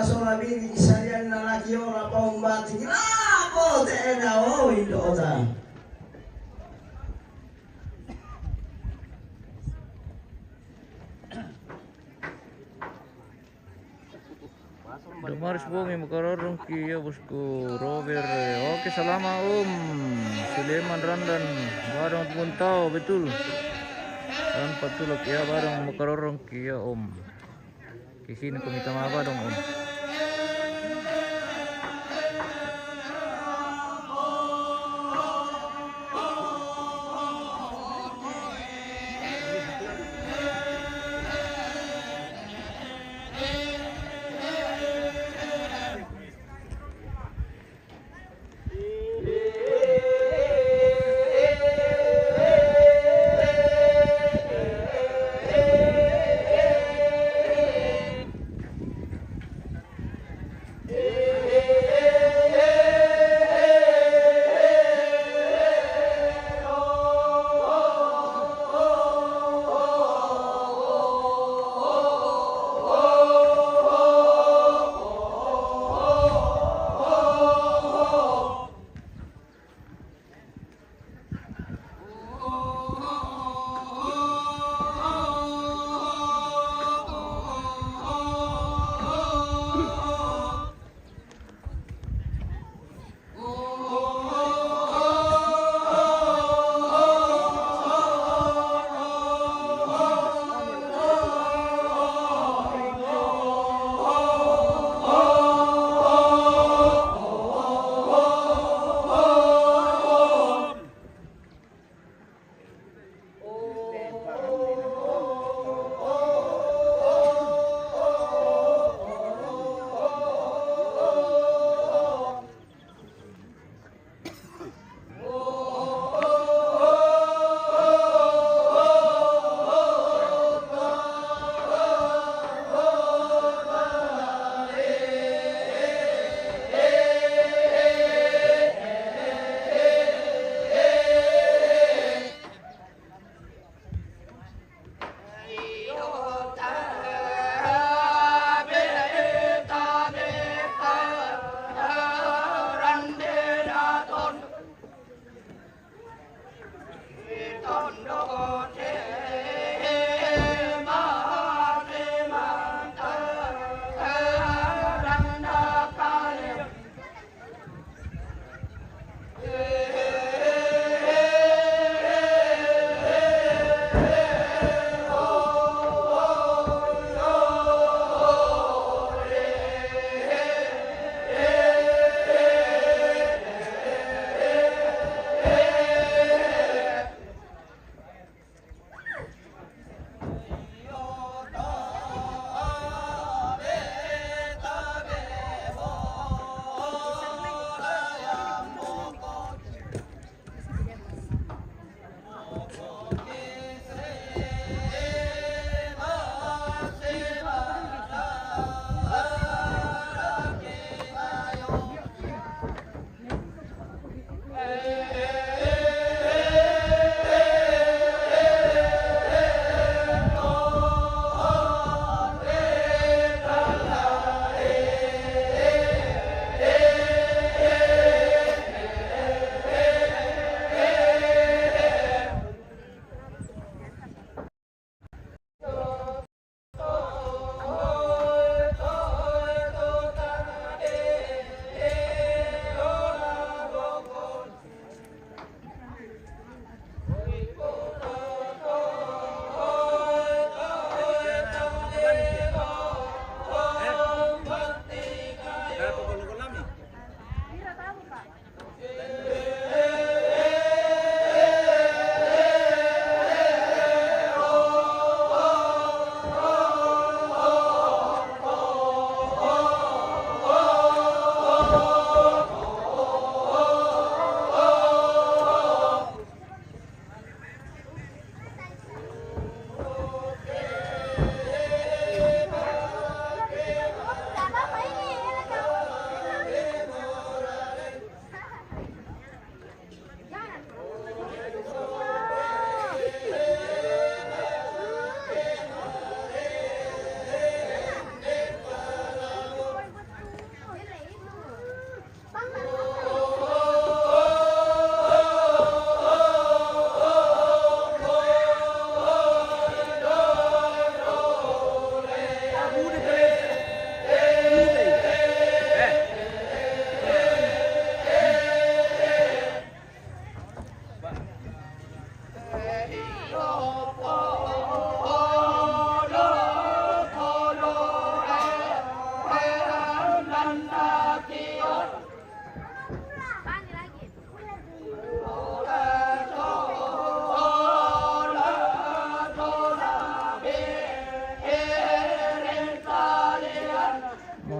masola bini isalian na laki ora pa umbati ako te na o indo ta Damaris po may makarorong kiya bosku Robert. Oke salamat Suleman Randan barang puntau betul dan patulog ya barang makarorong kiya kisini ko minta maaf dong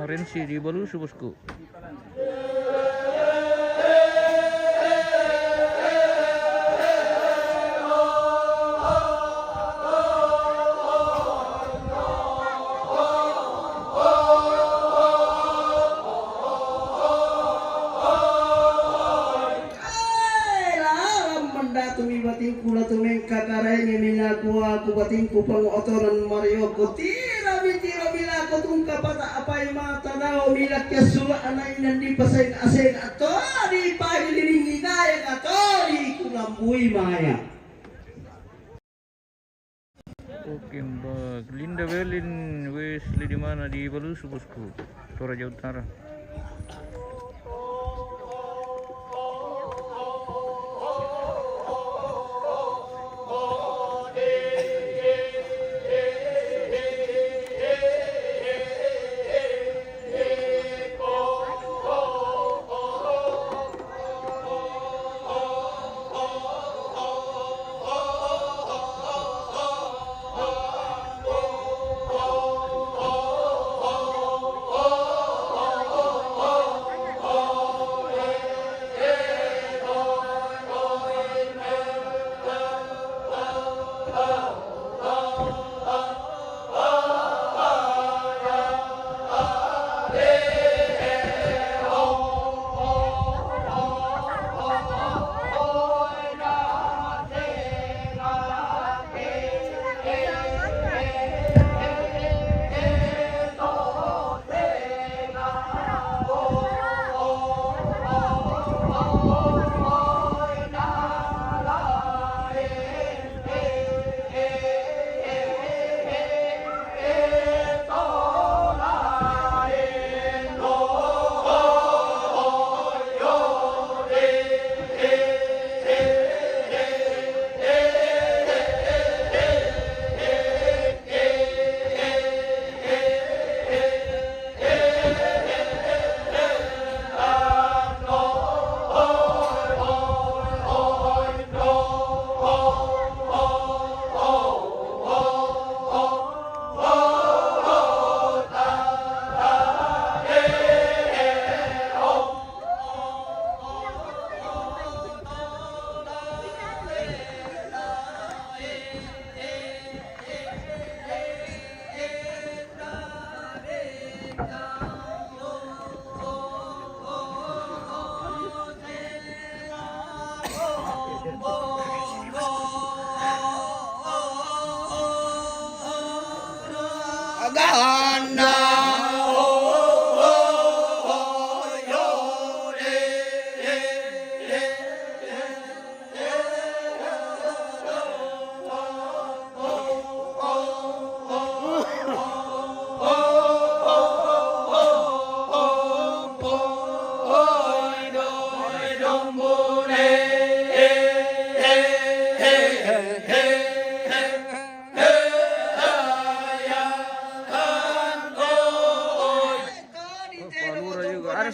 Rensi di Balusu bosku. Tumi bating kula tumeng kakarenya minaku aku bating ku pangotoran Mario kutira bitira bila ko tungka pata apay mata nao milak kesula anay nandi paseng aseng ato di pahililingi gaya ato di kulambui maya. Oke mbak Linda Belin Wesley di mana di Balusu bosku, Toraja Utara.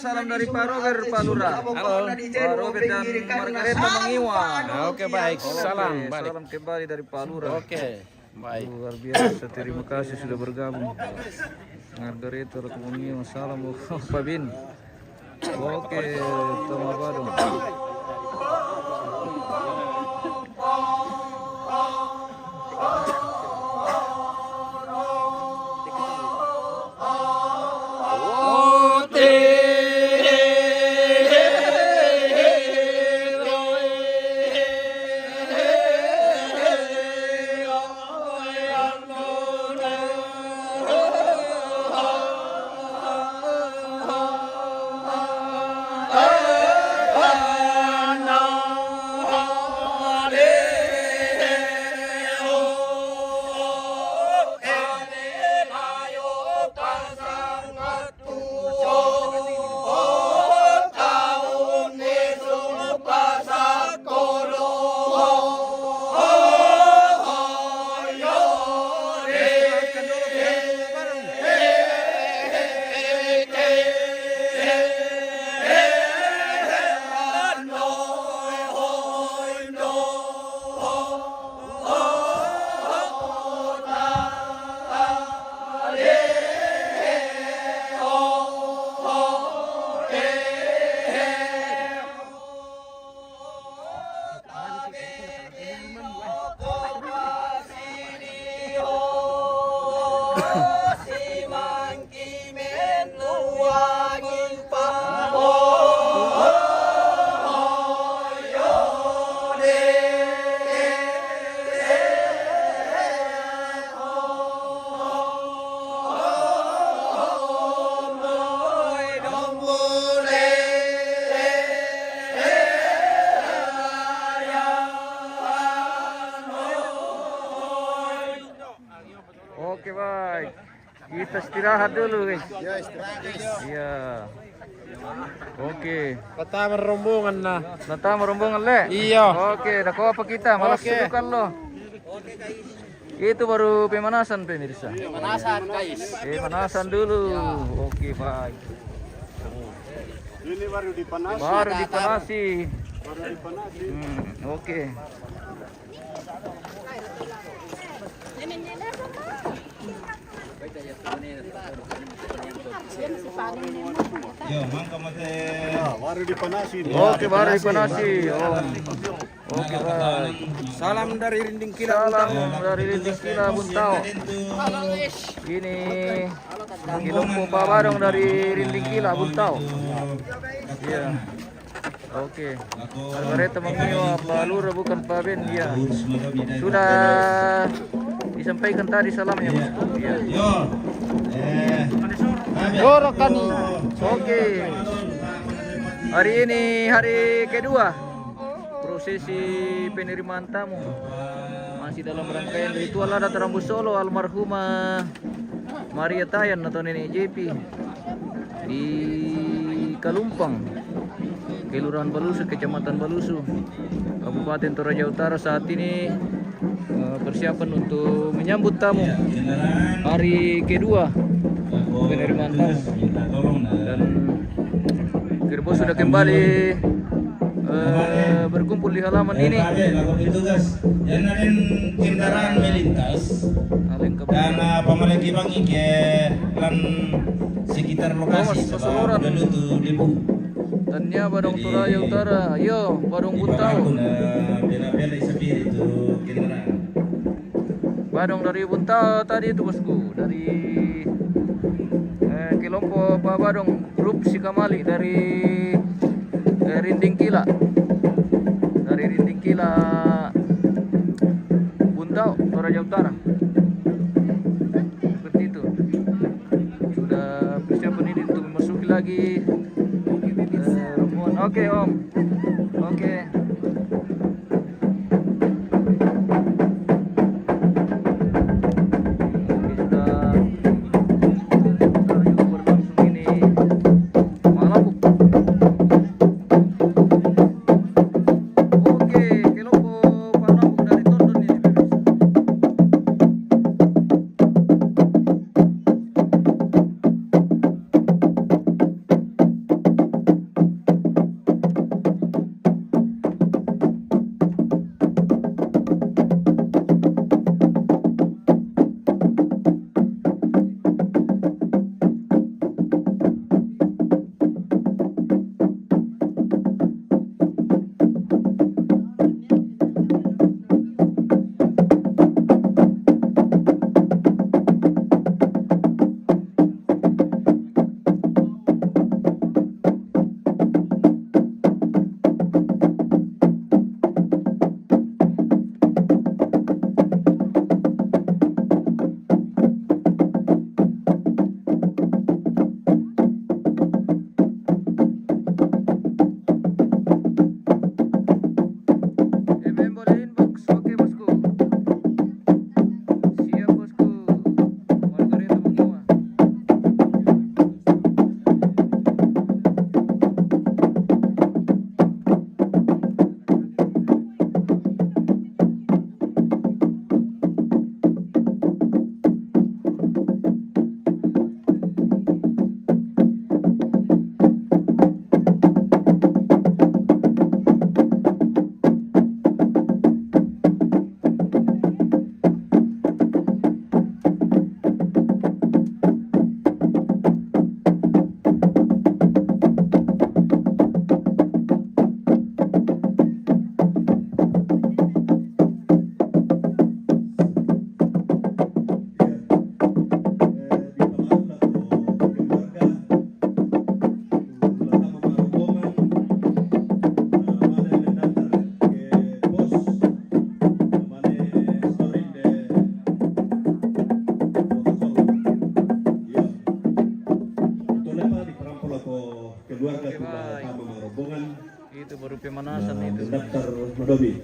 Salam dari Pak Robert, Pak Lurah. Halo. Pak Robert dan Margareta Mangiwan. Oke, baik. Salam balik. Salam kembali dari Pak Lurah. Oke, baik. Luar biasa, terima kasih sudah bergabung. Margareta Mangiwan, salam Pak Bin. Oke, Tama Badung. No. si mangkimen luwagin pa Oke baik, kita istirahat dulu guys. Ya istirahat guys. Iya. Oke. Pertama rombongan nah. Datang rombongan le. Iya. Oke, dah kau apa kita? Malas Oke. sudukan lo. Itu baru pemanasan pemirsa. Pemanasan guys. Pemanasan dulu. Oke baik. Ini baru dipanasi. Baru dipanasi. Baru dipanasi. Oke. Baru dipanasi. Oke, baru dipanasi. Oh. Oke baik. Salam dari Rinding Kila. Salam dari Rinding Kila Buntau. Ini Kilompo Pak Barong dari Rinding Kila Buntau. Iya. Oke. Margareta Mangio Pak Lura bukan Pak Ben ya. Sudah disampaikan tadi salamnya bosku. Iya. Yorokani. Oke. Hari ini hari kedua prosesi penerimaan tamu. Masih dalam rangkaian ritual adat Rambu Solo almarhumah Maria Tayan atau Nenek JP di Kalumpang, Kelurahan Balusu, Kecamatan Balusu, Kabupaten Toraja Utara. Saat ini persiapan untuk menyambut tamu hari kedua penerimaan tamu, dan Kirbo sudah kembali berkumpul di halaman ini. Tugas yang ada kendaraan melintas dan pamalagi bang ike lan sekitar lokasi sebab belutu debu. Tanya Badung Toraja Utara, ayo Badung Buntau. Bela-bela isapi itu kendaraan. Badung dari Buntau tadi itu bosku, dari kelompok Pak Badung grup Sikamali dari Rinding Kila, dari Rinding Kila Buntau Toraja Utara. Seperti itu. Sudah persiapan ini untuk memasuki lagi rombongan. Oke Om. Oke.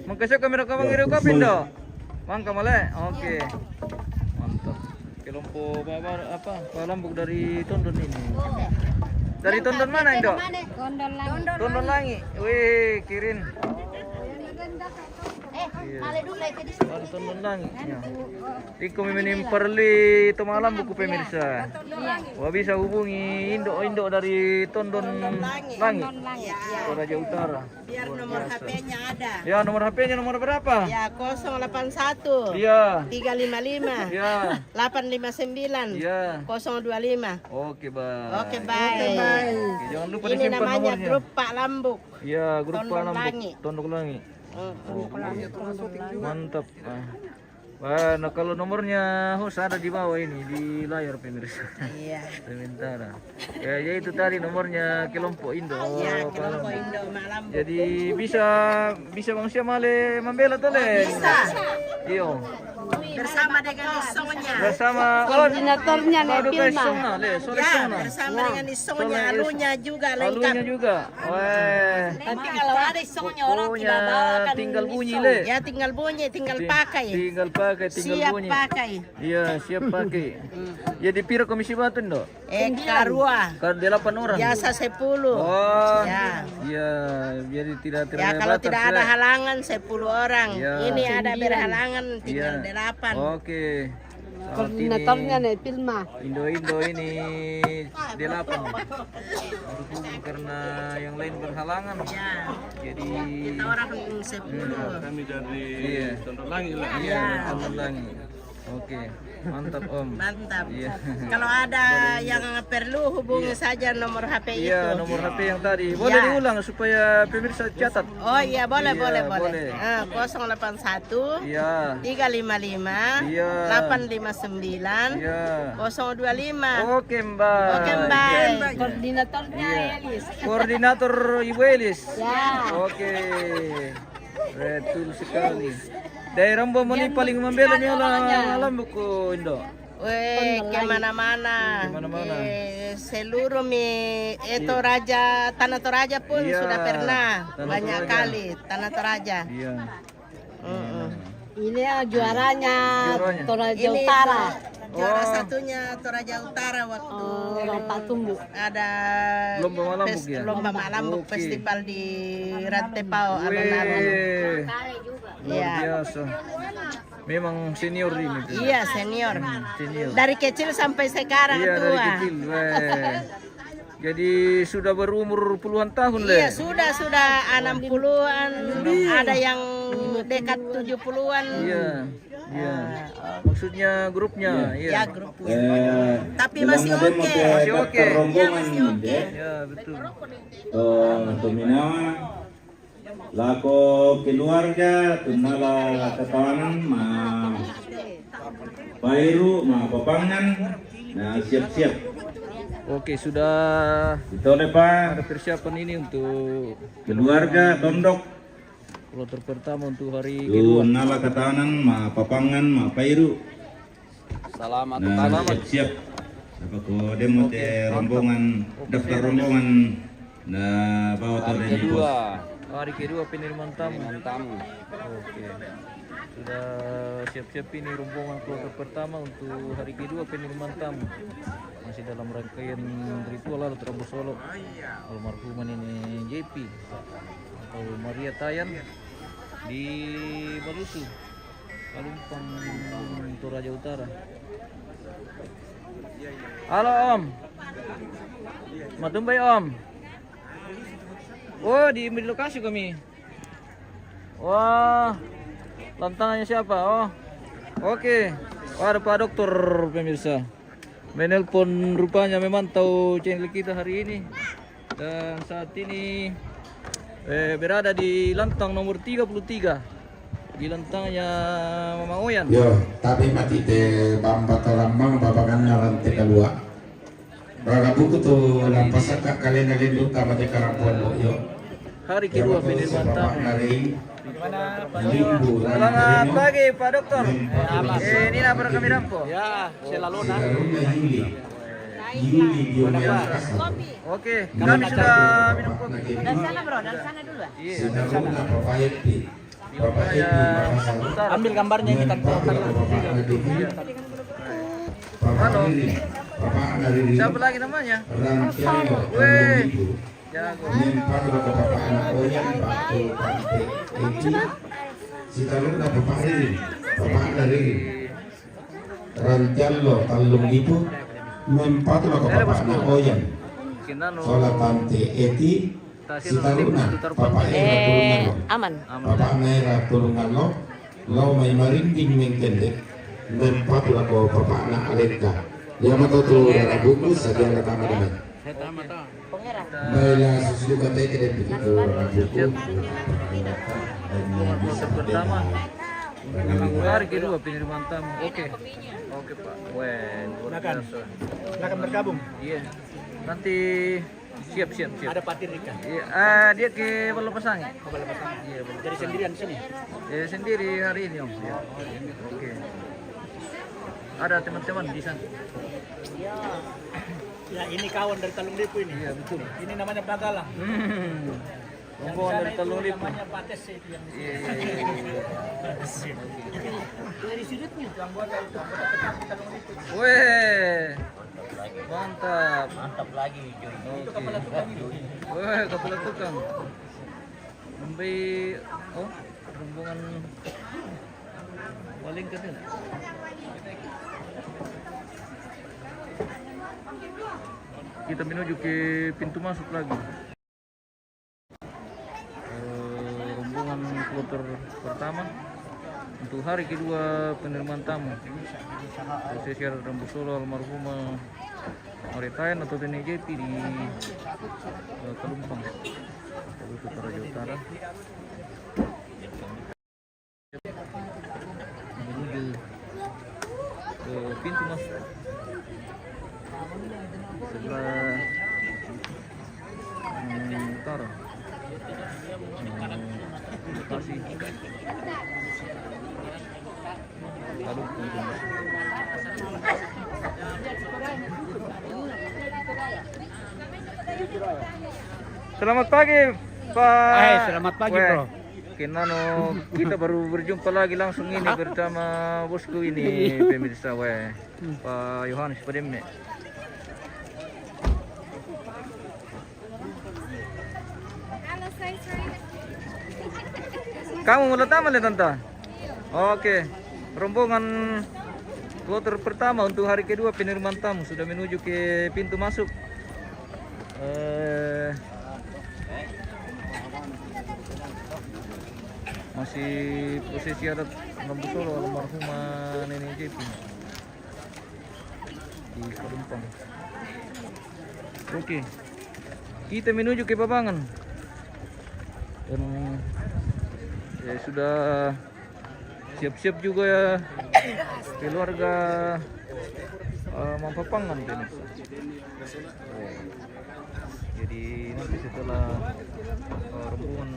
Mangkasih kamera kamang iro kapin do. Mangka male. Oke. Mantap. Kelompok apa? Palambuk dari Tondon ini. Dari Tondon mana Indo? Tondon Langi. Wih, kirin. Dari Tondon Langi. Ya. Iko minim perli itu malam buku pemirsa. Wah bisa hubungi Indo dari Tondon Langi. Toraja Utara. Biar nomor HP-nya ada. Ya, nomor HP-nya nomor berapa? Ya 081. Iya. 355. Ya. 859. Iya. 025. Oke, Bang. Oke, baik. Oke, jangan lupa Ini disimpan namanya nomornya. grup Pak Lambuk. Iya, grup Tondon Palambuk. Langi. Tondok Langi. Hmm. Mantap. Wah, nah kalau nomornya host ada di bawah ini di layar pemirsa. Iya. Sementara. Ya itu tadi nomornya kelompok Indo. Ya, Palambuk. kelompok Indo Malambuk. Jadi bisa manusia male membela tuh le. Bisa. Iyo. Bersama dengan isongnya. Bersama Koordinatornya nih Waduh guys, Pilma. songna le, sore Ya, songna. bersama dengan isongnya. Soalnya Alunya juga lengkap. Alunya juga. Weh. Tapi kalau ada isongnya orang Pokoknya tidak bawa kan tinggal bunyi isong. le. Ya tinggal bunyi, tinggal pakai. Tinggal pakai, tinggal Siap bunyi. pakai. Iya, siap pakai. Jadi pira komisi batun do? Karua. Kan 8 orang. Biasa 10. Oh. Ya. Iya, jadi tidak Ya terlalu kalau tidak ada halangan 10 orang. Ya. Ini ada berhalangan tinggal Iya. 8. Oke. Saat Koordinatornya ini nih Pilma. Indo ini 8. Berhubung karena yang lain berhalangan. Ya. Jadi Kita orang 10. Kami dari iya. Tondok Langi lah. Iya, Tondon Langi. Oke, mantap Om. Mantap. Iya. Kalau ada yang perlu hubungi saja nomor HP itu. Iya, nomor HP yang tadi. Boleh Ya. diulang supaya pemirsa catat. Oh iya boleh Iya, boleh boleh. boleh. 081 Iya. 355 Iya. 859 Iya. 025. Oke, Mbak. Oke, Mbak. Koordinatornya Iya. Elis. Koordinator Ibu Elis. Ya. Oke. Betul sekali. Daerah Mbomoni paling membela nih alam buku Indo. Weh, kemana-mana. Kemana-mana. Seluruh Toraja, Tanah Toraja pun Iya, sudah pernah Tanah banyak Toraja. kali Tanah Toraja. Iya. Ini juaranya Juaranya. Toraja Ini Utara. juara Oh. satunya Toraja Utara waktu Orang Patumbu. ada Lomba Malambuk ya? Lomba Malambuk Oke. festival di Rantepao alun-alun. Wih, luar Iya. biasa. Memang senior ini. tuh. Iya, senior. Senior. Dari kecil sampai sekarang Iya, dari tua. kecil. Weh. Jadi sudah berumur puluhan tahun le. Iya, sudah 60-an, ada yang dekat 70-an. Iya. Iya. Maksudnya grupnya, Ya, iya. grup. Tapi masih oke. Masih oke. Ya, masih oke. Ya, betul. Tuminawa lako keluarga tunala ketawanan ma Pairu ma papangan nah siap-siap Oke, sudah itu oleh ada Pak persiapan ini untuk keluarga Tondok kloter pertama untuk hari kedua. tunala ketawanan ma papangan ma Pairu Selamat nah siap-siap apa ko demo te rombongan daftar rombongan nah bawa tadi di pos. kedua. Hari kedua penerimaan tamu. Tamu. Oke. Sudah siap-siap ini rombongan kloter pertama untuk hari kedua penerimaan tamu. Masih dalam rangkaian ritual lalu terambus solo almarhuman ini JP atau Maria Tayan di Balusu, Kalumpang, Toraja Utara. Halo Om. Matumbay Om. Oh, di lokasi kami. Wah, lantangannya siapa? Oh, oke. Wah, ada Pak Dokter pemirsa. Menelpon rupanya memantau channel kita hari ini. Dan saat ini berada di lantang nomor 33. Di lantangnya Mama Oyan. Yo, tapi mati te bamba torambang babakan narante kalua. Raga buku tu lampasaka kalian alindu kama te karampuan lo yo. Hari kedua penerimaan tamu. Limbu. Selamat pagi Pak Dokter. Ini apa kami rampo? Ya, selalu nah. Yuli. Yuli dia Oke, kami sudah minum kopi. Dan sana bro, dan sana dulu. Iya. Sudah apa payet pi. Bapak Ibu Makassar. Ambil gambarnya ini kan. Bapak Nadiri, Bapak Riri, Bapak Nadiri, Siapa lagi namanya? Rantiano, Weh. Ibu, Jago. Mempak Bapak Anak Oyan, Pak Tante Eki, Sitaluna Bapak Riri, Bapak Nadiri, Rantiano, Talung Ibu, Mempak Bapak Anak Oyan, Kinano. Sola Tante Eti, Sitaluna Bapak Era Tulungan, Aman. Bapak Naira Tulungan lo may marinding mengkendek, Mempak Bapak Anak Aleka, Yamato tu bungkus saja yang pertama dengan. Baiklah susu kata tidak begitu buku. Kloter pertama. Hari kedua penerimaan tamu. Oke. Oke Pak. Weh, luar biasa. Silakan bergabung. Iya. Nanti siap. Ada patir Rika. Iya, dia ke Balai Pasang. Iya, Jadi sendirian di sini. sendiri hari ini Om. Iya. Oke. Ada teman-teman di sana. Ya ini kawan dari Talung Lipu ini. Iya, betul. Ini namanya Bagalang. Rombongan dari Talung Lipu. Namanya Pates itu yang Iya. dari sudutnya. Yang buat itu tetap di Talung Lipu. Weh. Mantap. Mantap lagi. Itu kepala tukang itu. Weh, kepala tukang. Sampai rombongan paling ke sana. Kita menuju ke pintu masuk lagi. Rombongan kloter pertama untuk hari kedua penerimaan tamu. Prosesi adat Rambu Solo almarhumah Maritayan atau TNJP di Kalumpang, Kabupaten Toraja Utara. Menuju ke pintu masuk sebelah utara. Lokasi Kalumpang. Selamat pagi, Pak. Selamat pagi, Weh, Bro. Kinano, kita baru berjumpa lagi langsung ini bersama bosku ini, pemirsa. Weh, Pak Yohanes Pademne. Kamu mulai taman ya, Tante? Oke. Rombongan kloter pertama untuk hari kedua penerimaan tamu sudah menuju ke pintu masuk. Masih prosesi adat Rambu Solo almarhumah Nenek JP di Kalumpang. Oke, kita menuju ke Babangan. Dan sudah siap-siap juga ya keluarga Mampapangan pemirsa. Jadi nanti setelah rombongan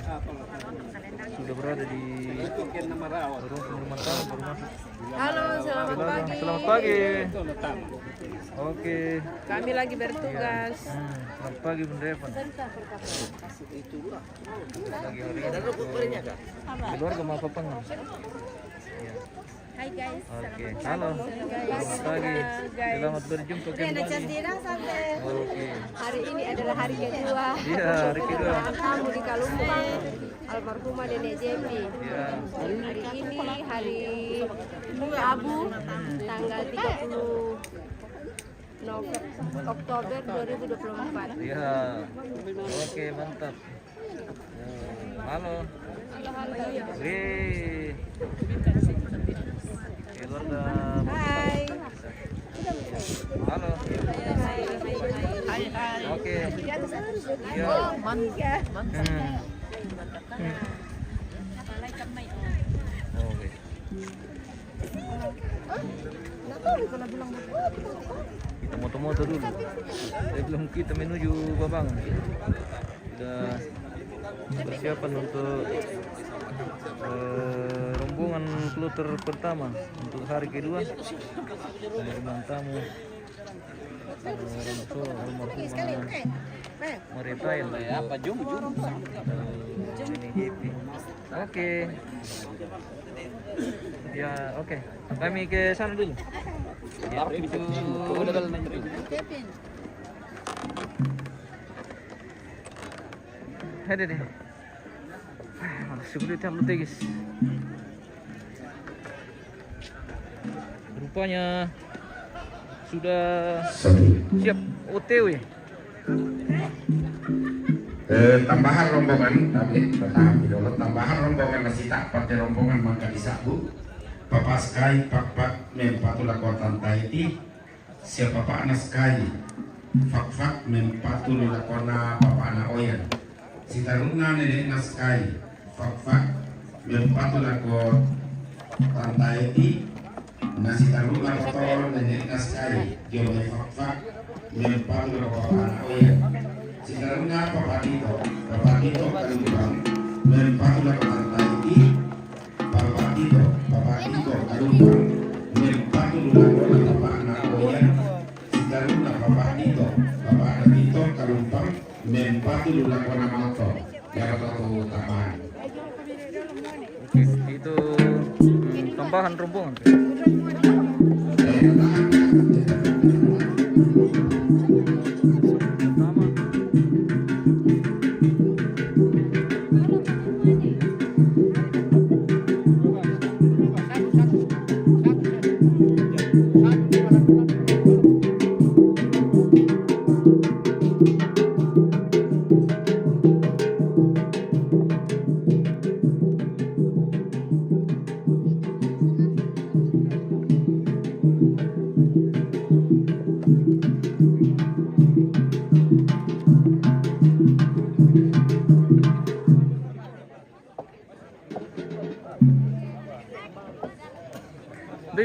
sudah berada di rumah tamu baru masuk. Halo, selamat pagi. Selamat pagi. Oke. Kami lagi bertugas. Selamat pagi Bunda Evan. Lagi hari ini keluarga Mampapangan. Ya. Hai guys. Oke, halo. Selamat pagi. Selamat berjumpa kembali. Sampai Oke. hari ini adalah hari kedua. Iya, hari kedua. Tamu di Kalumpang, almarhumah Nenek JP. Iya. Hari ini hari Rabu, tanggal 30 Oktober 2024. Iya. Oke, mantap. Halo. Wih. Keluarga. Hai. Halo. Oke. Ya. Oke. Kita moto-moto dulu. Sebelum kita menuju Babangan. Sudah persiapan untuk rombongan kloter pertama untuk hari kedua penerimaan tamu Rambu Solo almarhumah Maritayan Apa jum? ini JP. Oke. Ya, oke. Kami ke sana dulu. Ya, itu. Ada deh. Sulit yang penting, guys. Rupanya sudah siap OTW. Tambahan rombongan tapi dulu tambahan rombongan masih tak pakai rombongan maka disabu Papa Sky Pak mempatula kotan Tahiti siapa Pak Anas Sky Fak mempatula kona Papa Ana Oyan si taruna nenek Nas Sky Fak mempatula kotan Tahiti nasi taruna kotor nenek Nas Sky Jomai Fak mempatula Papa Ana Oyan Sinarunga Papa Dito Kalumpang Merpatula Kotantai ini Papa Dito Kalumpang Merpatula Papa Anak Oyan Sinarunga Papa Dito Kalumpang Merpatula Kona Malto Jakarta Utama. Oke, itu tambahan rombongan.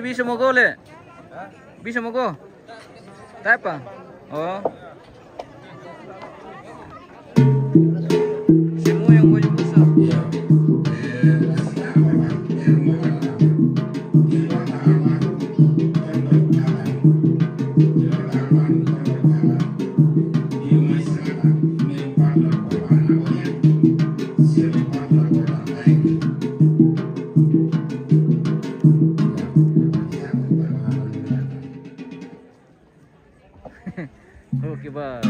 Bisa mo go le? Bisa mo go? Tayo pa? Oh. Semua yang punya busa. Oke, bye.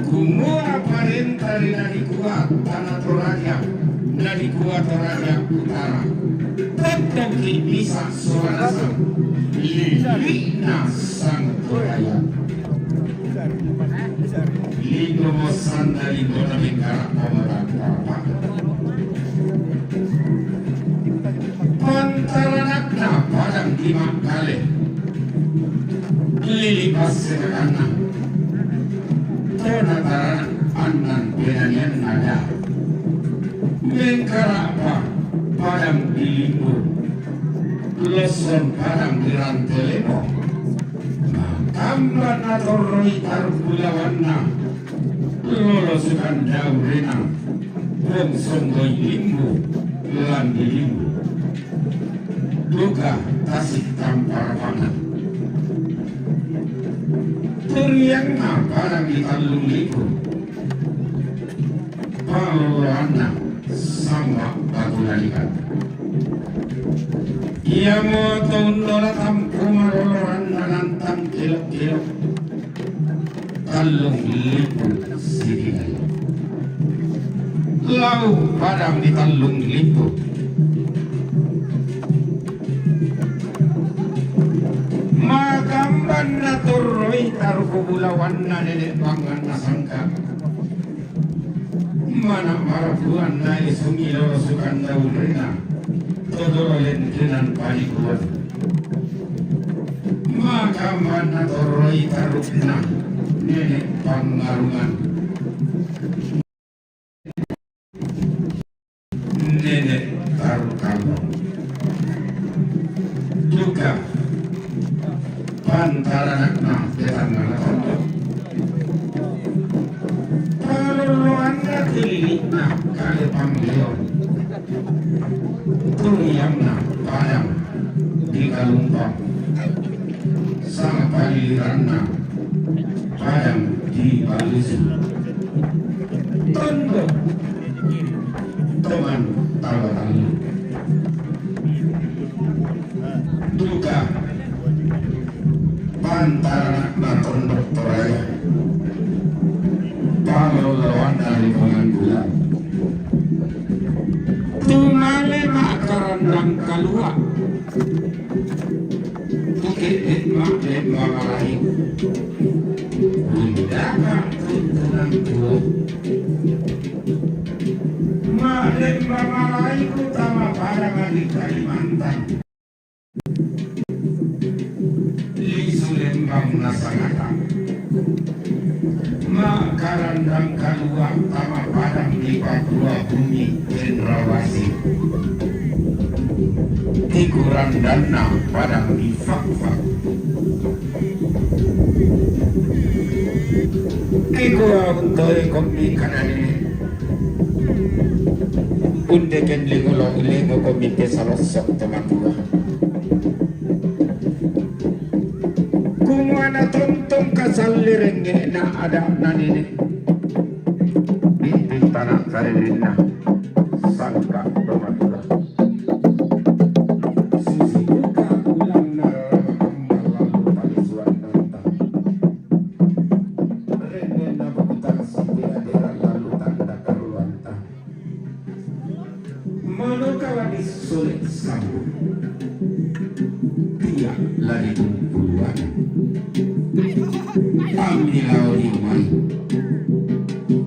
Kumura parentari nadi kuat tanah Toraja nadi kuat Toraja utara tetap bisa suara sang lilina sang Toraja lindo mosan dari gona bengkara pamaran apa pantaranakna padang timang kale lilipas sedekana Tonataran anan penanian ada Mengkarapa padang dilinggo Loson padang dirantelemo Makamban atau roitar pulawanna Lolosukan daun renang Bongsong goy limbo Lan dilinggo Duga tasik tampar pangan Turiang parang di talung lipo. Palana sama batu lalikan. Ia mau tundora tampu maroloran nanantang kilok-kilok. Talung lipo sirinay. Lau padang di talung lipo. Magamban na turoy tarukubulawan na nilepangan na sangka. Mana marapuan na isungilo sukan daw rina. Todorolen kinan palikuan. Magamban na turoy taruk na nilepangarungan. Nenek tarukalong. Juga pantaran na ketang na tondo. Paluluan na tilit na kalipang leon. Turiyang na padang di kalumpang. Sang paliran na padang di balusu. Tondo teman tawa-tawa. Duga pantaran na tondo toraya. Paluluan dari penganggulan. Tumale makarandang kalua. Tukit maklet mamarahin. Undangan tuntunan tuh. Maklet mamarahin utama parangan di Kalimantan. Lisu lembang nasangatang. Makarandang kalua tama padang di Papua bumi Cendrawasih. Tikuran dana padang di Fakfak. Tikura untuk komi kanan ini. Undeken lingo komite salosok teman tua. Kumana tonton kasalirenge na ada nanine. Di tanah karirina sangka bermatua. Susi buka ulang narama lalu palisuan nanta. Rene na bakutang sampai adera lalu tanda karuanta. Manokawan disulit sambung. Dia lari puluhan. Amnilau di mai.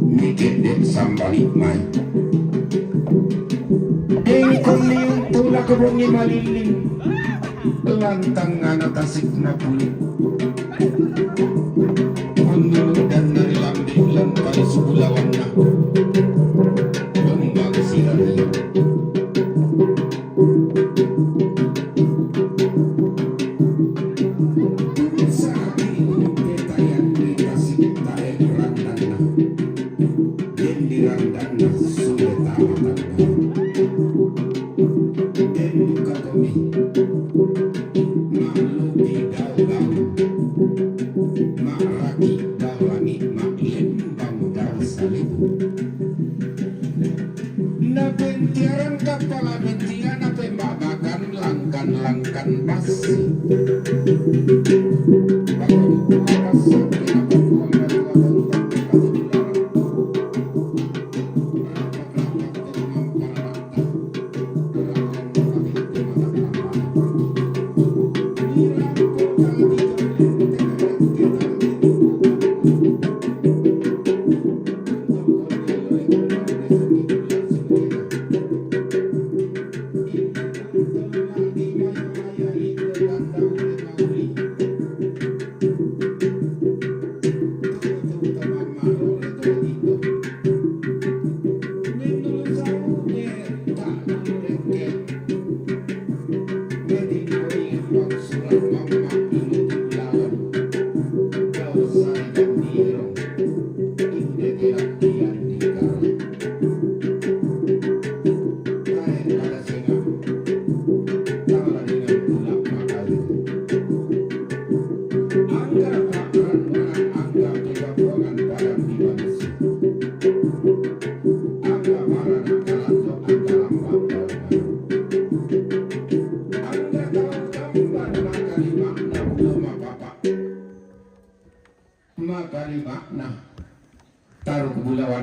Mikir sambalik mai. Engkong niyong tula kubungi maliling. Lantang nga tasik na pulit. Unuludan na rilambilan pala subulawan na. Lumbang sila niyo. Napentiaran kepala bentian apa babagan langkan basi. Thank you.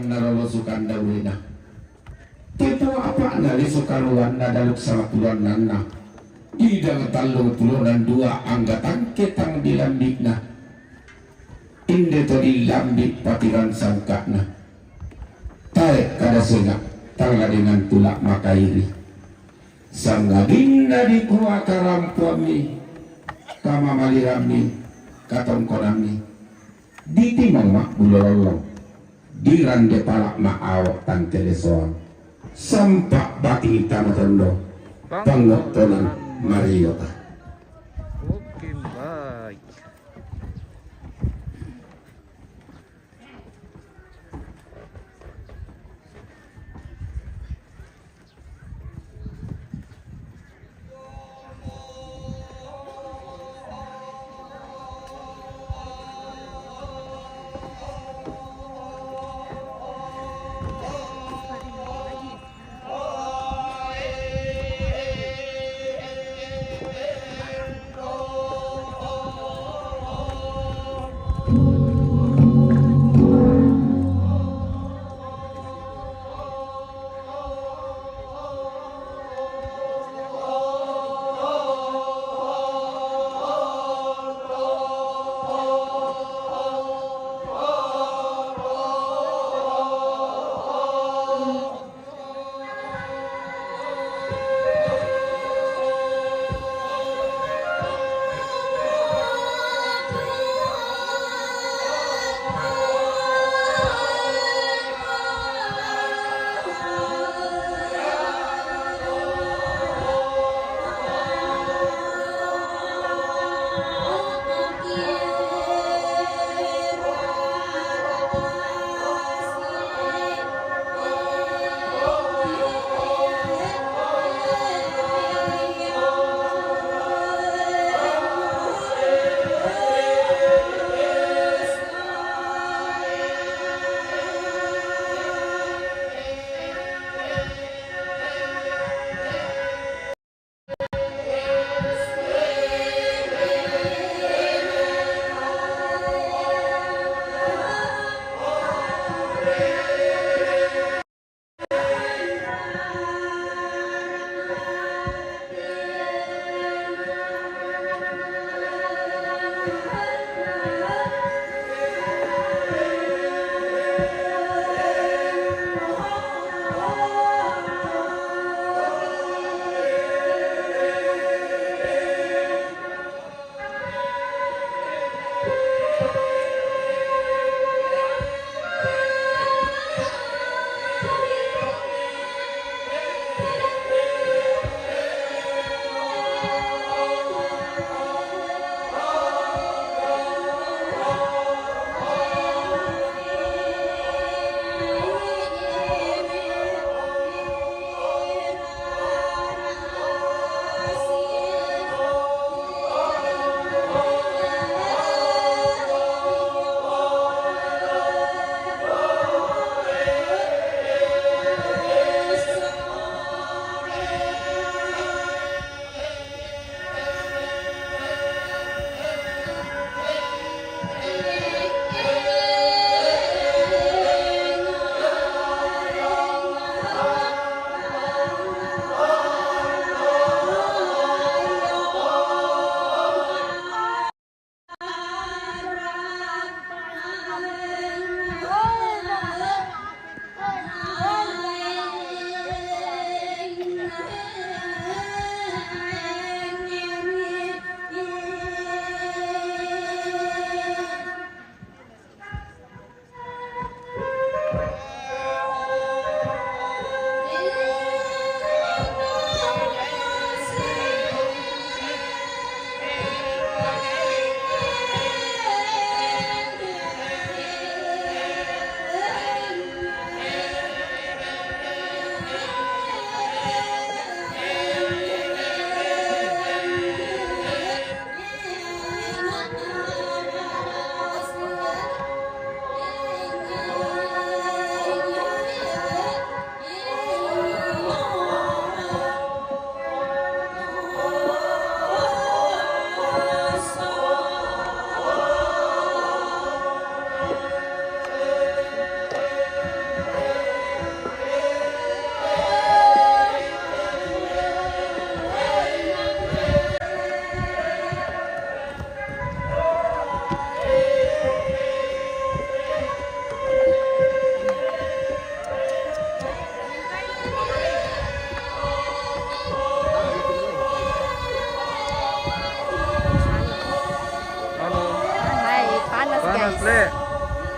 sukaruan narolo sukan dawina. Tipu apa nali sukaruan nadaluk salah puluhan nana. Idang talung puluhan dua anggatan ketang dilambikna. Inde to dilambik patiran sangkakna. Taek kada sengat tangga dengan tulak makairi. Sanggabinda di kuah karampuami kama malirami katongkonami di timang mak bulolong di rande palak mak awak tantelesoan sampak bating tamatondo pangoktonan mariota. Oke, baik.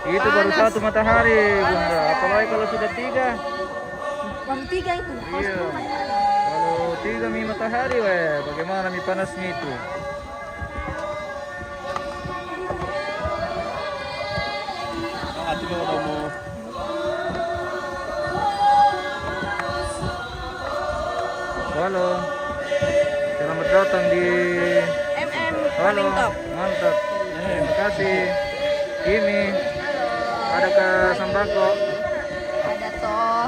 Itu baru satu matahari, Bunda. Apalagi kalau sudah 3. Baru 3 itu. Iya. Kalau 3 mi matahari, weh, bagaimana mi panasnya itu? Halo. Selamat datang di Halo. Mantap. Terima kasih. Kimi. Ada ke sembako. Ada toh.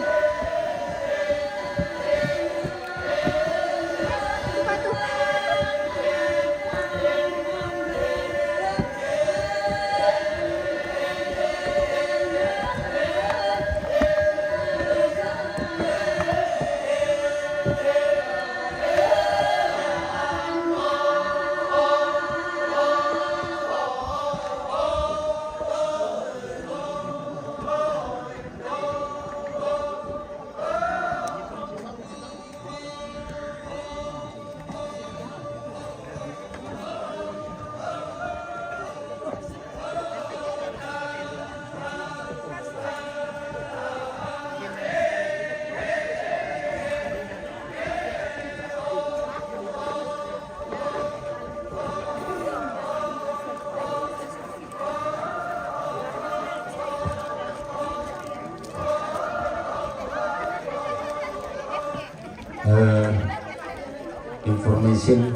Information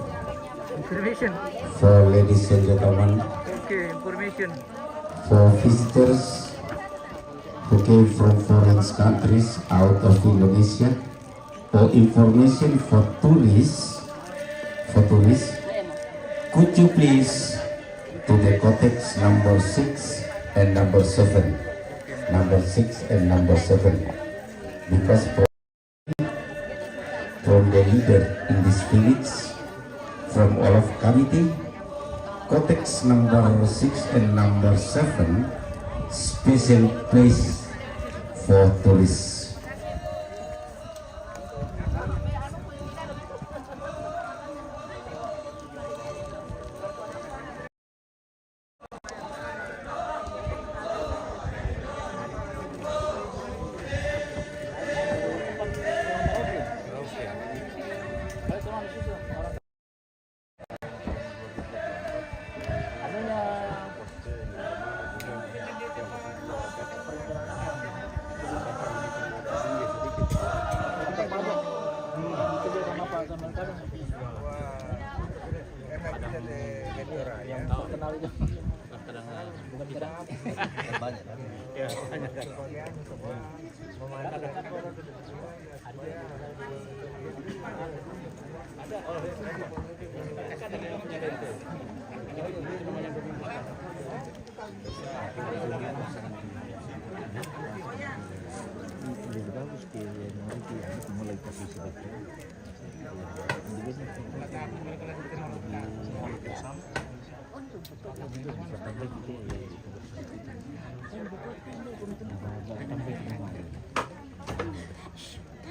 Information. for ladies and gentlemen, Okay, information. for visitors who came from foreign countries out of Indonesia, or information for tourists, could you please to the cottage number 6 and number 7, because from the leader in this village, from all of committee, cottage number 6 and number 7, special place for tourists.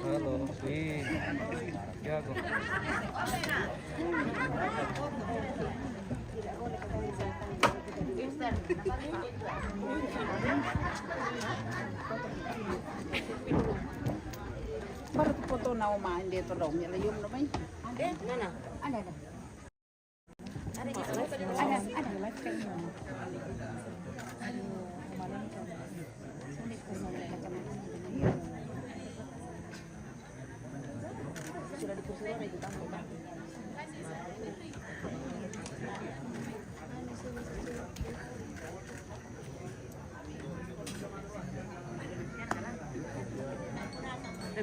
Halo, ya kok. Baru foto na umain dito daw. Nilayom na ba yun? Mana? Ada. Ada live kayo. Sudah dikusuran itu tamu.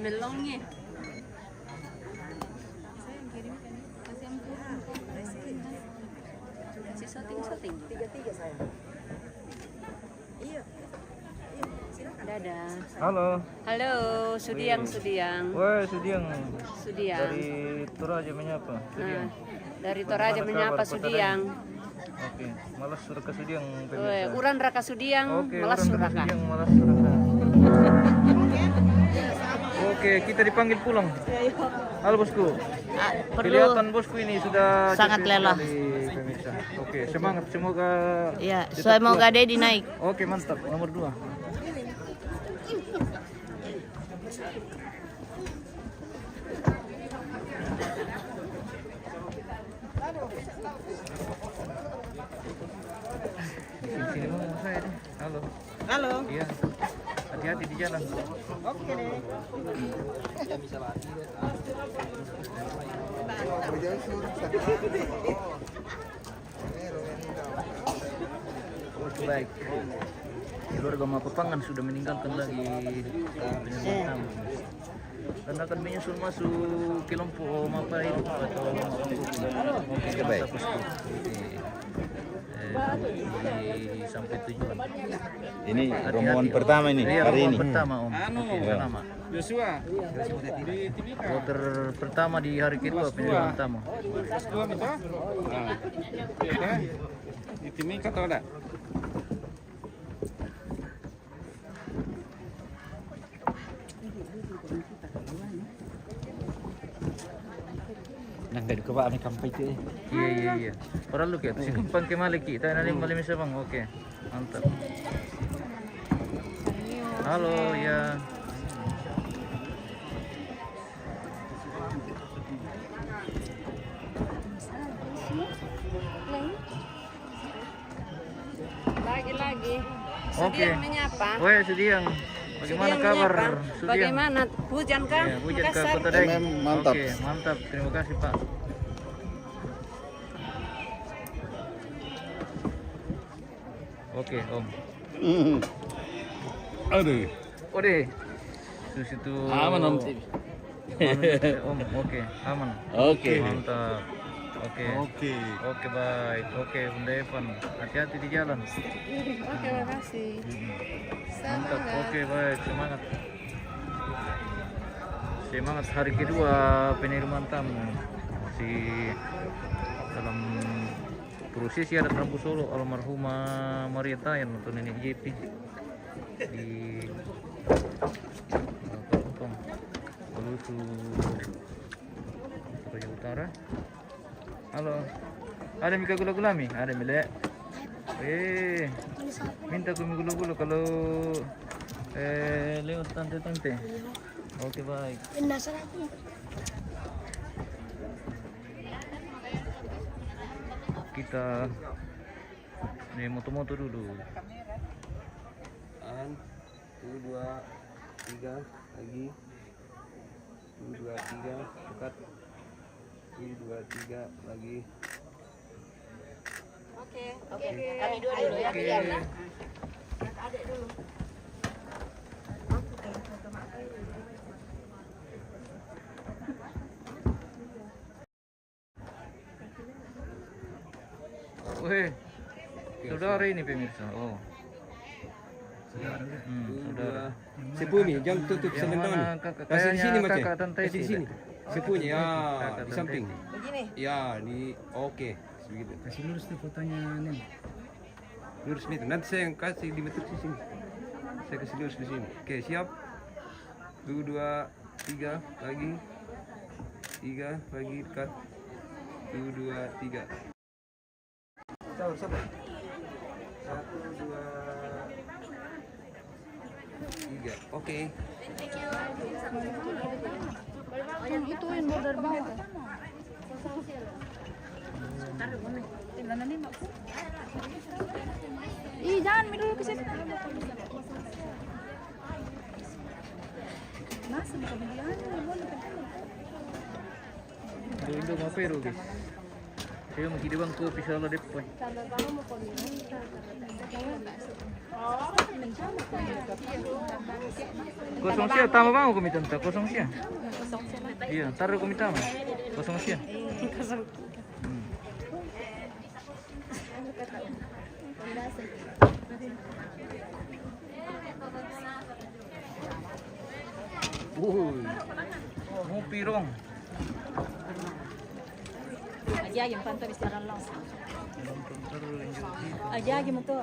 Melongnya. Kasih setting. 3 saya. Iya. Dadah. Halo. Halo, Sudiang. Woi, Sudiang. Sudiang. Dari Toraja menyapa. Sudiang. Dari Toraja menyapa Sudiang. Oke, malas suraka Sudiang. Woi, uran raka Sudiang, Oke, malas orang suraka. Sudiang malas suraka. Oke, Oke, kita dipanggil pulang. Halo bosku. Perlu Kelihatan bosku ini sudah Sangat capek lelah. sekali, pemirsa. Oke, semangat, semoga ya, tetap semoga kuat. Dedi naik. Oke, mantap. Nomor 2. Sini mau saya nih. Halo. Halo. Iya. Hati-hati di jalan. Oke deh. Baik. Keluarga Mapapangan sudah meninggalkan lagi penyelidikan. Dan akan menyusul masuk kelompok Mapa Hidup atau Oke, baik. Sampai tujuan. Ini rombongan pertama ini Iya, hari ini. rombongan pertama Om. Pertama. Joshua. Kloter pertama di hari kedua penyelidikan pertama. Kelas 2 itu. Nah. Di Timika atau ada? Nang dari ke ni kampai tu. Iya. Orang lu kayak si kumpang ke Maliki. Tayo na malim isa bang. Oke. Mantap. Halo, ya. Lagi-lagi. Oke. Sudiang menyapa. Weh, Sudiang. Bagaimana Sudiang kabar? menyapa. Sudiang? Bagaimana? Hujan kah? Ya, hujan ke Makassar? Kota Daeng. Mantap. Oke, mantap. Terima kasih, Pak. Oke, Om. Aduh. Ode. Terus itu Aman, Om. Om, oke, aman. Oke. Mantap. Oke. Oke. Oke, baik. Oke, Bunda Evan. Hati-hati di jalan. Oke, makasih. Mantap. Oke, baik. Semangat. Semangat hari kedua penerimaan tamu. Masih dalam prosesi adat Rambu Solo almarhumah Maria Tayan atau Nenek JP di Kampung Belusu Surabaya Utara. Halo, ada mika gula-gulami? Ada milek. Minta kami gula-gula kalau lewat tante-tante. Oke, baik. Kita nih moto-moto dulu. 1, 2, 3 lagi. 1, 2, 3 dekat. 1, 2, 3 lagi. Oke. Kami dulu ya. Oke. Weh, saudara ini pemirsa. Oh. Saudara. Sepumi, jangan tutup Yang selendang. mana kakak? Kasih di sini Kayaknya macam. kakak Tante Kasih di Eti, sini. Sepunya ya, Kakak di Tante samping. Eti. Begini. Ya, di oke. Begitu. Kasih lurus tuh fotonya Nen. Lurus nih. Nanti saya yang kasih di meter di sini. Saya kasih lurus di sini. Oke, siap. 1, 2, 3 lagi. 3 lagi dekat. 1, 2, 3. Sabar. 1, 2, 3. Oke. Yang itu yang border bawah. Ih, jangan dulu ke situ. Masih bisa bilang, Indo mapero guys. Saya mau kirim bang kopi salah depan. Kosong siya, tama ba ako kumitanta? Kosong siya. Iya, taruh kami tama. Kosong siya. Mau pirong. aja yang pantau di secara langsung. Aja gimana tuh?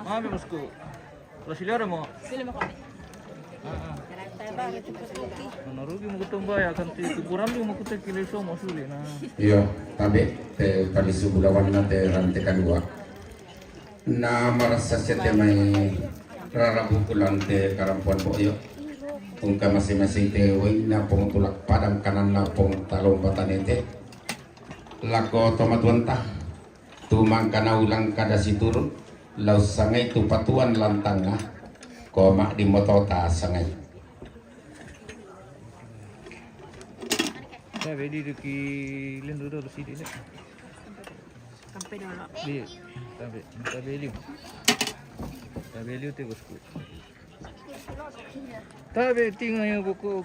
Mami bosku. Kalau sila mo. Sila mo kami. Ah. Karakter Narugi mo kutong baya kan ti tuburan mo kutek kiliso mo suli na. Iya, tabi te palisubudawan na te rante kadua. Na marasa siya te may rarabukulan te karampuan po iyo. Kung ka masing-masing te wing na pong tulak padang kanan na pong talong batanete. Lako tomatuanta. Tumang kanaulang kada siturun. Laus sangay tupatuan lantang na. Koma di motota sangay. Sabi di ki lindo do si di. Sampai dulu. Di. Sabi liu. Sabi liu te bosku. Tabi tinggal yang buku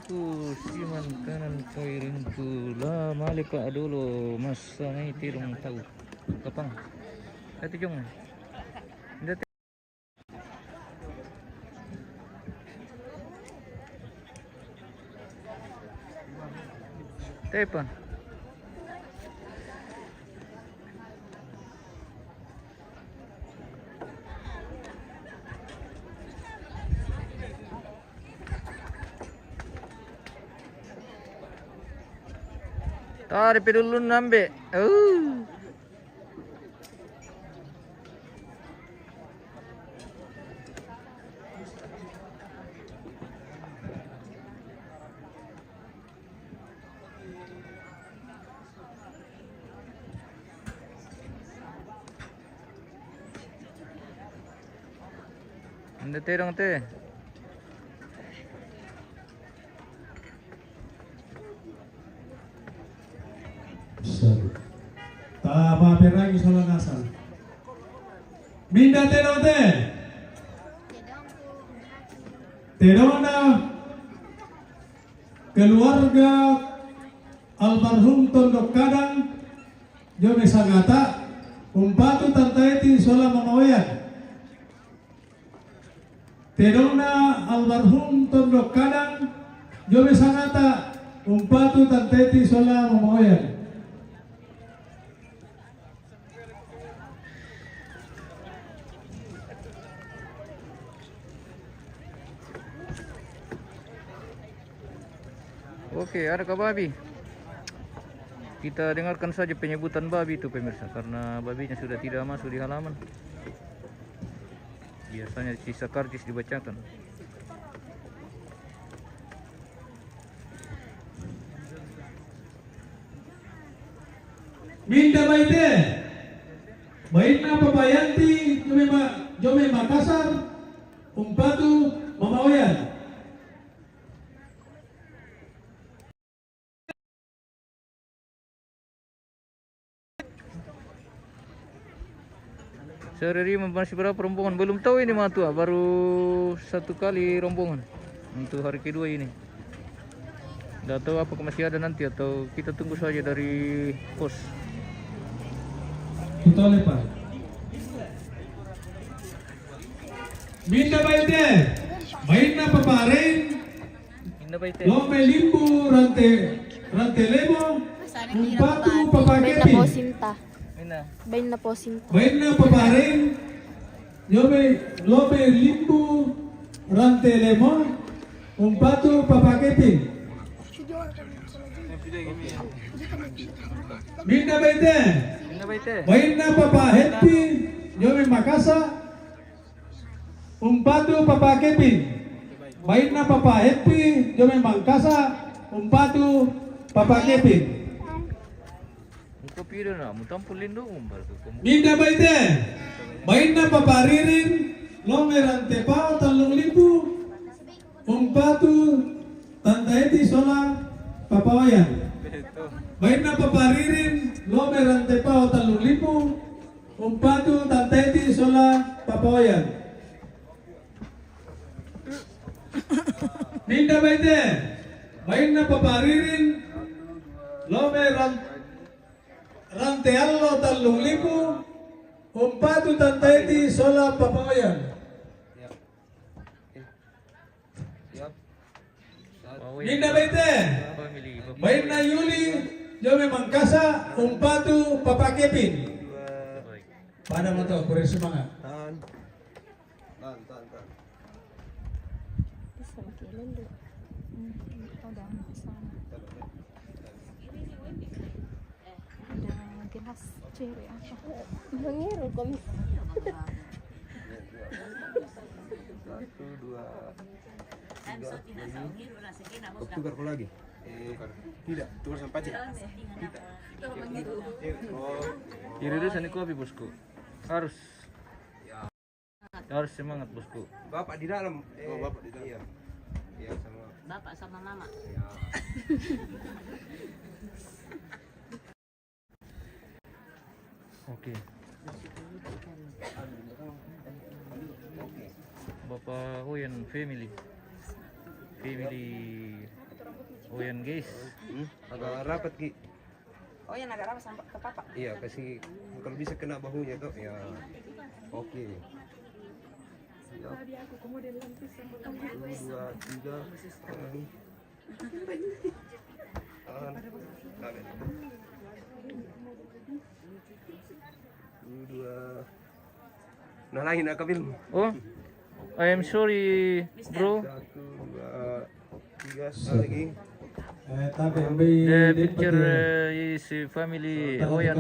siman kanan kairin ku la malika dulu masa ngai tirung tahu kapang. Ati jong. Dati. Tepan. Tarik dulu nambe. Anda terong teh. Tama peragi soal nasal. Minda terote. Terona keluarga almarhum Tondok Kadang Jome Sangata umpatu tantaiti sola mamawayan. Terona almarhum Tondok Kadang Jome Sangata umpatu tantaiti sola mamawayan. Oke, ada babi. Kita dengarkan saja penyebutan babi itu pemirsa, karena babinya sudah tidak masuk di halaman. Biasanya sisa karcis dibacakan. Minda baite, baitna papayanti Jome Makassar, umpatu mamawayan. Sehari masih berapa rombongan? Belum tahu ini mah tua, baru satu kali rombongan untuk hari kedua ini. Tidak tahu apa masih ada nanti atau kita tunggu saja dari pos. Kita lepas. Minda baite, baitna paparin, lombe limbu rante lemo, umpatu papakepi. Bain na po sinta. Baitna paparin, lombe limbu rante lemo, umpatu papakepi. Minda baite, baitna papahepi, Jome Makassar, umpatu papakepi. Baitna papahepi, Jome Makassar, umpatu papakepi. Kopi dah nak, mutampul lindung umbar tu. Minda baite, baitna paparirin, lombe rante pao talung lipu, umpatu tantaeti sola papawayan. Baitna paparirin, lombe rante pao talung lipu, umpatu tantaeti sola papawayan. Minda baite, baitna paparirin, lombe rante allo talung lipu, umpatu tantaeti sola papawayan. Minda baite, baitna Yuli, Jome Mangkasa, umpatu papakepin. Pada mo to, puri semangat. Cherry apa? Mengiru komis. 1, 2, 3 lagi. Tukar kau lagi. Tidak. Tukar sampai tidak. Kiri dulu sani kopi bosku. Harus semangat bosku. Bapak di dalam. Oh, bapak di dalam. Iya. Iya sama. Bapak sama mama. Ya. Oke. Bapak Oyan family Oyan guys. Agak rapat Ki. Oh, yang agak rapat sampai ke papa. Iya, kasih kalau bisa kena bahunya tuh ya. Oke. Ya. 1, 2, 3 Nah lagi nak Kabil. Oh, I am sorry bro. 1, 2, 3 lagi. The picture is family Oyan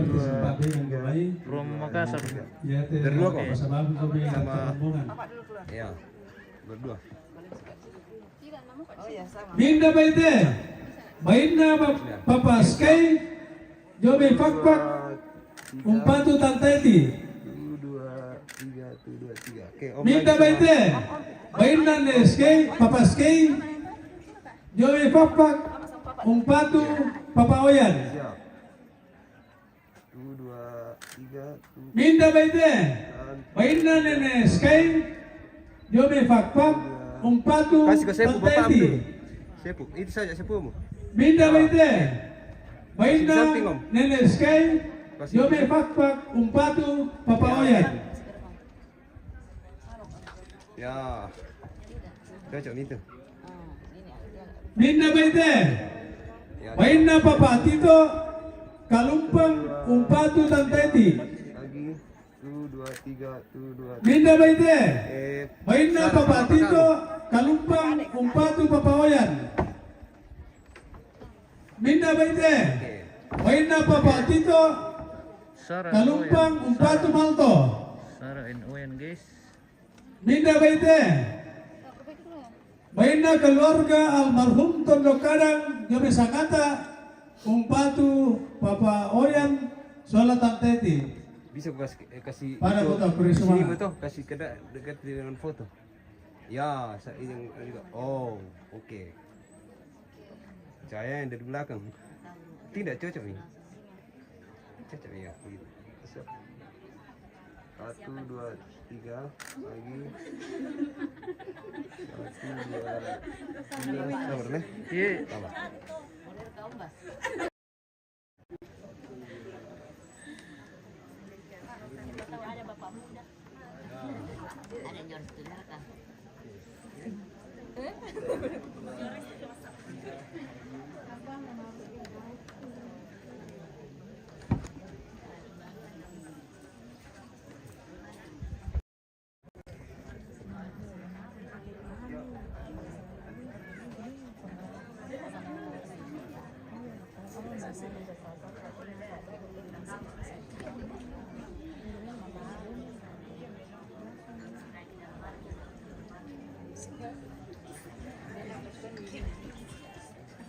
from Makassar. Berdua kok. Sama. Ya. Berdua. Minda baite. Mainna papa sky. Jobe fakpak. Umpatu tanteti. 2, 3. Oke, Om. Minda baite. Mainna sky papa sky. Jobe fakpak. Umpatu papa Oyan. Siap. 1, 2, 3. Minda baite. Mainna sky. Jobe fakpak. Umpatu Kasih ke sepu bapak tanteti. dulu. Sepu, itu saja sepumu. Minda baite. Mainna samping, Om. nenek sky. Kasih. Jobe fakpak. Umpatu papa Oyan. Ya. Cocok itu. Minda baite. Ya. Mainna papa Tito. Kalumpang. Umpatu tanteti. Lagi. 1, 2, 3. 1, 2, 3. Minda baite. Mainna Sarah, papa apa Tito. kamu? Kalumpang. Umpatu papa Oyan. Minda baite. Oke. Mainna papa Tito. Sarah Kalumpang. Umpatu Malto. Sarah and Oyan guys. Minda baite. Mainna keluarga almarhum Tondo Kadang Jobe Sakata Umpatu Papa Oyan Sholat Tanteti. Bisa gua kasih Pada itu, foto Kurisma. sini betul kasih dekat dengan foto. Ya, saya yang juga. Oh, oke. Saya yang dari belakang. Tidak cocok ini. Cocok ya, begitu. Siap. 1, 2, 3 lagi. 1, 2, 3. Sabar nih. Iya. Sabar.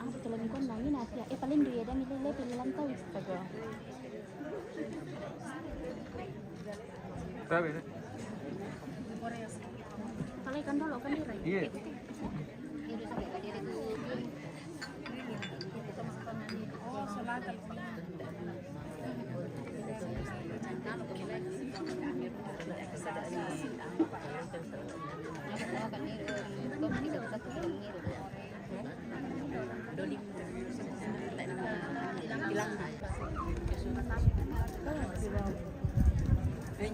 Betulan ko nangin asya. Paling dia ada milih pilihan tahu istaga. Tapi Kalau ikan dulu kan dirai. iya.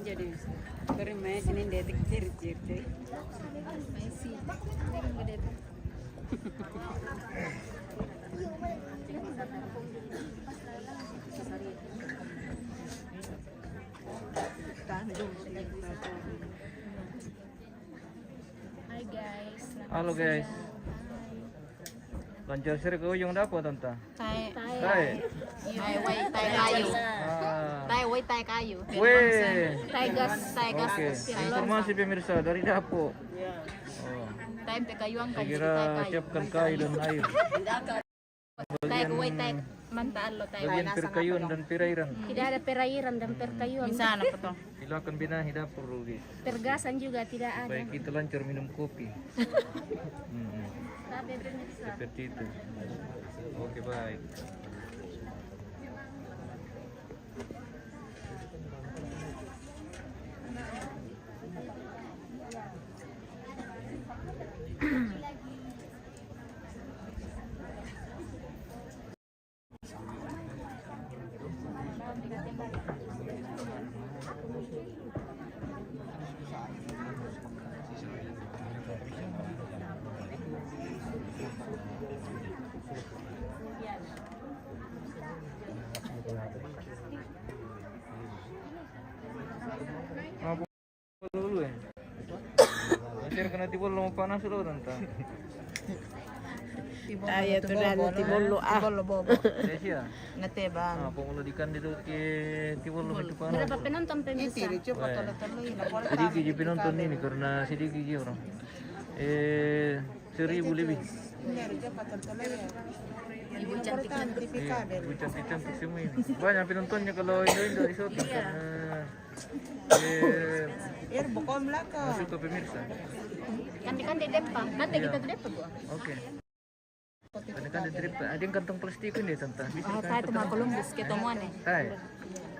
Jadi, kering mes ini detik ciri-ciri deh. Hai guys. Halo guys. Lancar sir ke ujung dapat tante. Tai. Tai. Hai wei tai layu. Ah. Tai kayu. Weh. Tai gas Oke, informasi pemirsa dari Dapo. Oh, Tai kayu angkat. saya kira siapkan kayu dan air. Tai mantaan lo tai. Bagian perkayuan dan perairan. Tidak ada perairan dan perkayuan. Di sana apa tuh? Silakan benahi dapur Rugi. Pergasan juga tidak ada. Supaya kita lancar minum kopi. Tapi pemirsa. Seperti itu. Oke, baik. Apa dulu ya? Masih kena tiba lo panas lo tentang. Ayo tu dah tibolo bobo. Sia. Nate bang. Ah, pengeludikan itu ke tiba lo itu panas. Berapa penonton pemirsa? Sedikit je penonton ini karena sedikit je orang. 1.000 lebih. Ibu cantik-cantik. Ibu cantik-cantik semua ini. Banyak penontonnya kalau Indo di Soto karena Bukom belakang. masuk ke pemirsa. Kan di depan. Nanti kita di depan gua. Oke. Kan di trip ada yang kantong plastik ini tentang bisa Tai tu mah Columbus ketemuan eh. Tai.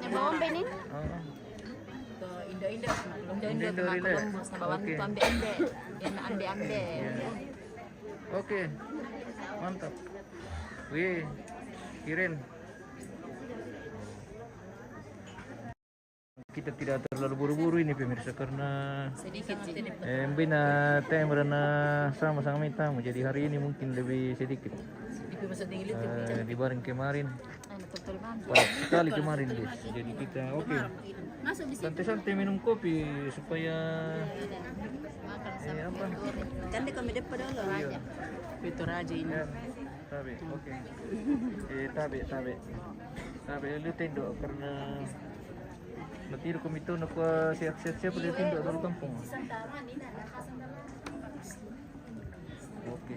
Yang bawah ini. Oh. Indo Indo mah relax. Columbus na bawan Oke. tu ambe. Yan ambe. Oke. Mantap. Wih. Kirin. Kita tidak terlalu buru-buru ini pemirsa karena Sedikit. bina teh merana sama-sama tamu jadi hari ini mungkin lebih sedikit dibanding kemarin. Padat sekali kemarin guys. Jadi kita oke. Santai-santai minum kopi supaya apa? Kan di kami depan dulu aja. Itu raja ini. Tabe, oke. Tabe lu tendo karena Natiro komito na kwa siap-siap ulit tindo dalam kampung. Oke.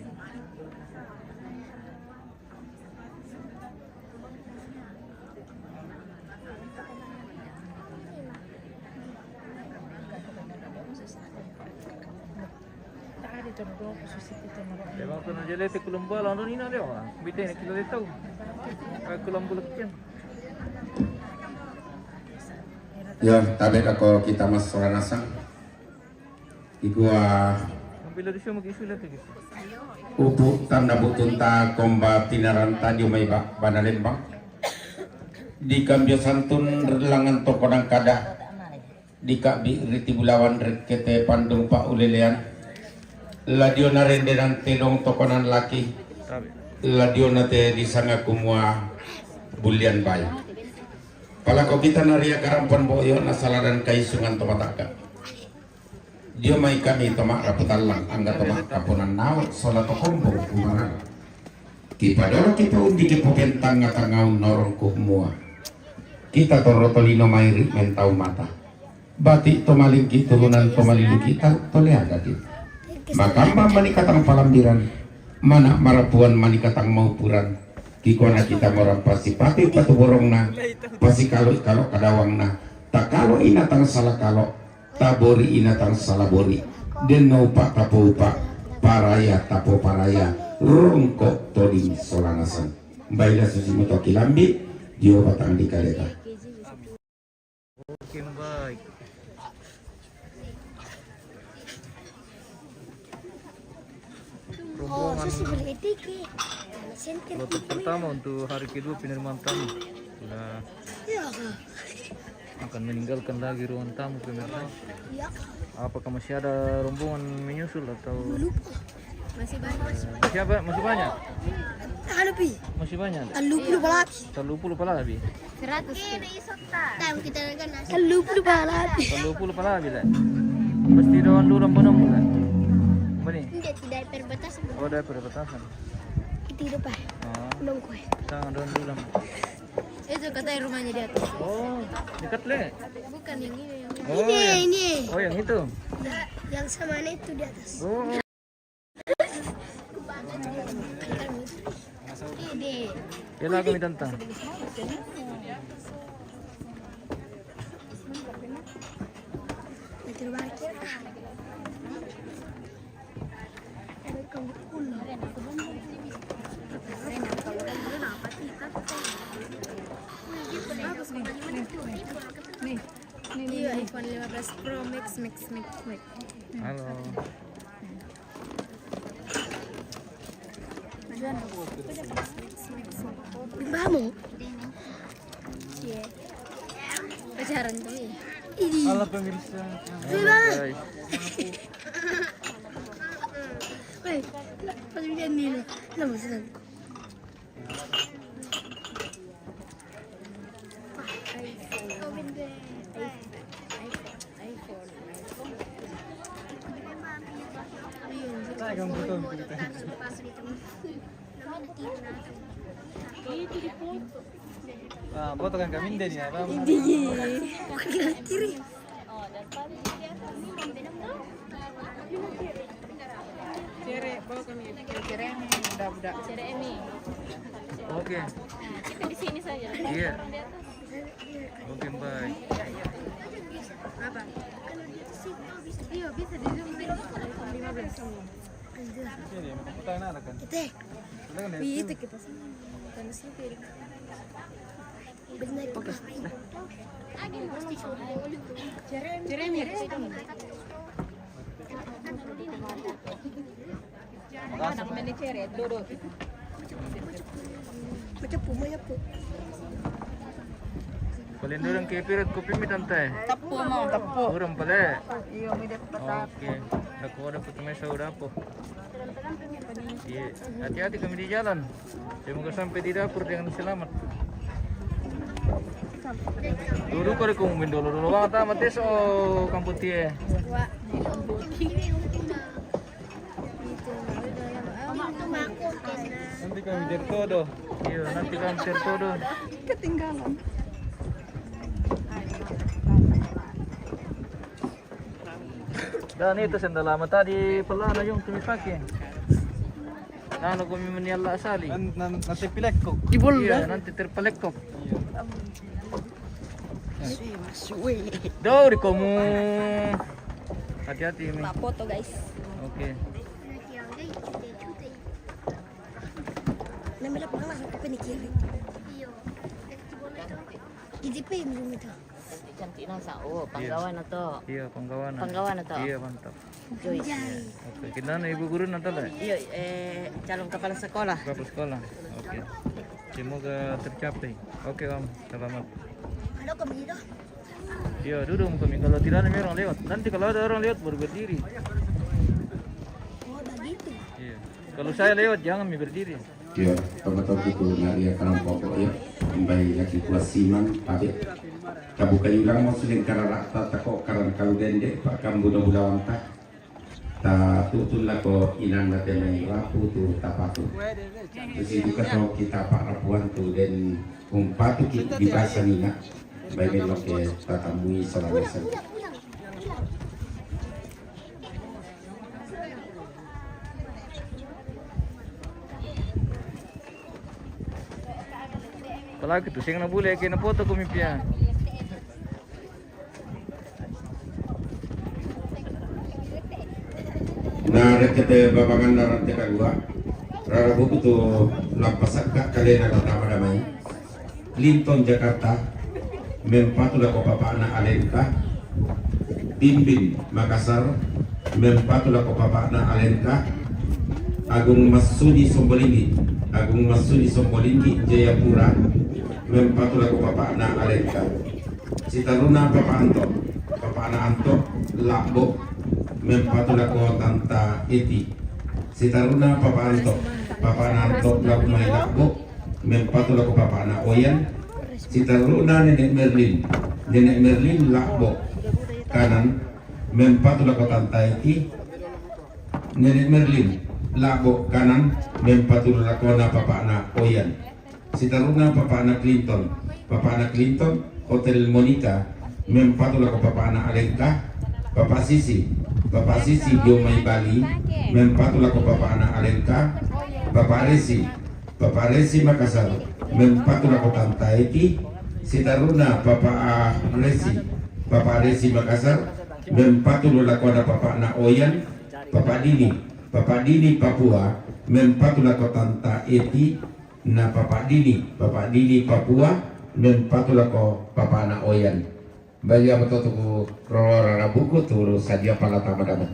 Memang kena jalan te kulumba lang doon ina leo. Bite na kilo dito. Ay kulumba lakyan. Ya, tabe ako kita mas soranasang. Igua Bila di siya mag-isulat guys. upu tanda butunta komba tinaranta di may banalembang. Di kambyo santun relangan tokodang kada. Di kabi riti bulawan rekete pandung pa ulelean. Ladio na rende ng tinong tokonan laki. Ladio na te di sanga kumua bulian bay. Palako kita naria karampan boyo na saladan kaisungan tomataka. Dia may kami tomak raputalang angga tomak kapunan nawat sola tokombong kumarang. Kipadoro kita undi kipopentang ngatangaw norong kumua. Kita torotolino mairi mentau mata. Bati tomalingki turunan tomalilu kita toleaga kita. Makamba manikatang palambiran, mana marapuan manikatang maupuran. Kikona kita morang pasti pati patu borong na, pasti kalau kadawang na. Tak kalau inatang salah kalau, tabori inatang salah bori. Den naupa tapo upa, paraya tapo paraya, rongko toding solanasan. Baiklah susi muto kilambi, dio batang di kaleta. Oke, baik. Rombongan kloter pertama untuk hari kedua penerimaan tamu sudah akan meninggalkan lagi ruang tamu pemirsa. Apakah masih ada rombongan menyusul atau Masih banyak. siapa masih banyak? Lebih. Masih banyak. 30 balap. 30 pala lebih. 100. Tahu kita kan 30 balap. 30 pala lebih lah. Pasti doang dulu menemu kan? Bani? Tidak perbatasan. Oh, ada perbatasan. Tidak pak. Oh, Belum kue. sangat doang dulu. Itu katanya rumahnya di atas. Oh, dekat le. Bukan yang ini. Oh, ini. Oh, yang itu. Yang sama itu di atas. Oh. Ini. Kailan kami tanta? Iya, iPhone 15 Pro Max. Halo. Bimbahmu? Iya. Pacaran tuh ya? Halo pemirsa. Guys. Woi, pagi nih. Nama senang. Foto kan kami deh ya, Bang. Kiri. Cere, bawa kami cere ini budak-budak. Cere ini. Oke. Kita di sini saja. Iya. Oke, bye. Apa? Iya, bisa di zoom 15. Itu kita sama. Kan sipir. Benar. Oke. Cere ini. Anak manajer ya, duduk. Macam pu. Paling dorang kepirat kopi mi tante. Tapu mau, tapu. Orang pala. Iyo, may dapat. Oke. Aku ada punya saudara po. Iya. Hati-hati kami di jalan. Semoga sampai di dapur dengan selamat. Dulu kali kau main dulu bang tamat tes kampung tie. Nanti kami tertodo. Iya, nanti kami tertodo. Ketinggalan. Dan itu sendal lama tadi pelana yung kami pakai. Nano kami meniala asali. Nanti pilekok. Iya, nanti terpelekok. Dauri kamu. Hati-hati mi. Foto guys. Oke. Namanya apa lah apa nih kiri? Ini pe minum itu. Cantik nasa. Oh, panggawan atau? Iya, panggawan. Panggawan atau? Iya, mantap. Joyce. Oke, kita na ibu guru nanti lah. Iya, calon kepala sekolah. Kepala sekolah. Oke. Semoga tercapai. Oke, Om. Selamat. Halo kami itu. Iya, duduk kami. Kalau tidak ada orang lewat. Nanti kalau ada orang lewat baru berdiri. Oh, begitu. Iya. Kalau saya lewat jangan berdiri. Ya, pagkatapos ito nariya ka ng poko ya. Imbay lagi kuas siman, tabi. Kabukayo lang mo siling kararata tako karan kaludende pa kambuno bulawang ta. Ta tutun ko inang natin may rapu tu tapatu. Kasi di ka to kita parapuan tu den kung patu kita dibasa nina. Baik lo ke tatamui salamesan. Palagi tu sing na boleh kena foto ko mi pia. Nah, kita babangan darat teka gua. Rara buku tu lampasak kak kalian ada nama damai. Linton Jakarta, mempatu la kopapa na Alenka. Timbin Makassar, mempatu la kopapa na Alenka. Agung Masudi Sombolinggi, Jayapura, mempatu la kopapa na Alenka. Sitaruna Papa Anto, Lakbo, mempatu la ko Tanta Eti. Sitaruna Papa Anto laku mai Lakbo, mempatu la ko Papa na Oyan. Sitaruna Nenek Merlin Lakbo kanan, mempatu la ko Tanta Eti. Nenek Merlin Lakbo kanan, mempatu la ko na Papa na Oyan. Sitaruna Papa Anak Clinton, Papa Anak Clinton, Hotel Monica, mempatula ko Papa Anak Alengka, Papa Sisi Diomay Bali, mempatula ko Papa Anak Alengka, Papa Resi Makassar, mempatula ko Tanta Eti, Sitaruna Papa Resi Makassar, mempatula ko ada Papa Anak Oyan, Papa Dini Papua, mempatula ko Tanta Eti, na Papa Dini Papua, mempatula ko Papa Anak Oyan. Bagi apa tuh tuh rora buku turu saja pala tamadama.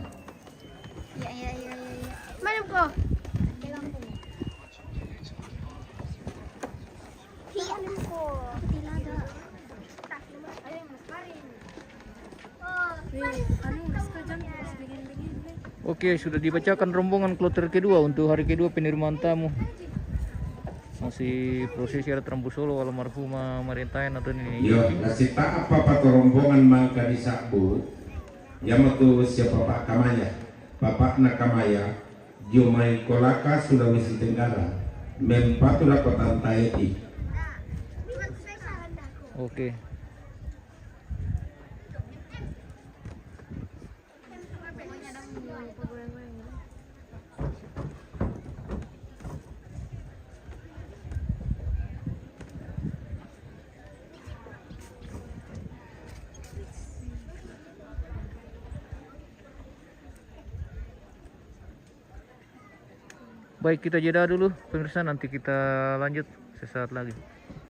Mana ko? Hianin ko. Tilaga. Oke, sudah dibacakan rombongan kloter kedua untuk hari kedua penerimaan tamu. Masih prosesi ada Trambus Solo almarhumah Marintain atau ini. Yo, nasi tak apa rombongan maka disabu. Yamatu siapa Pak Kamaya, Bapak Nakamaya, Jomai Kolaka Sulawesi Tenggara, mempatula kota Taiti. Oke. Baik, kita jeda dulu pemirsa, nanti kita lanjut sesaat lagi.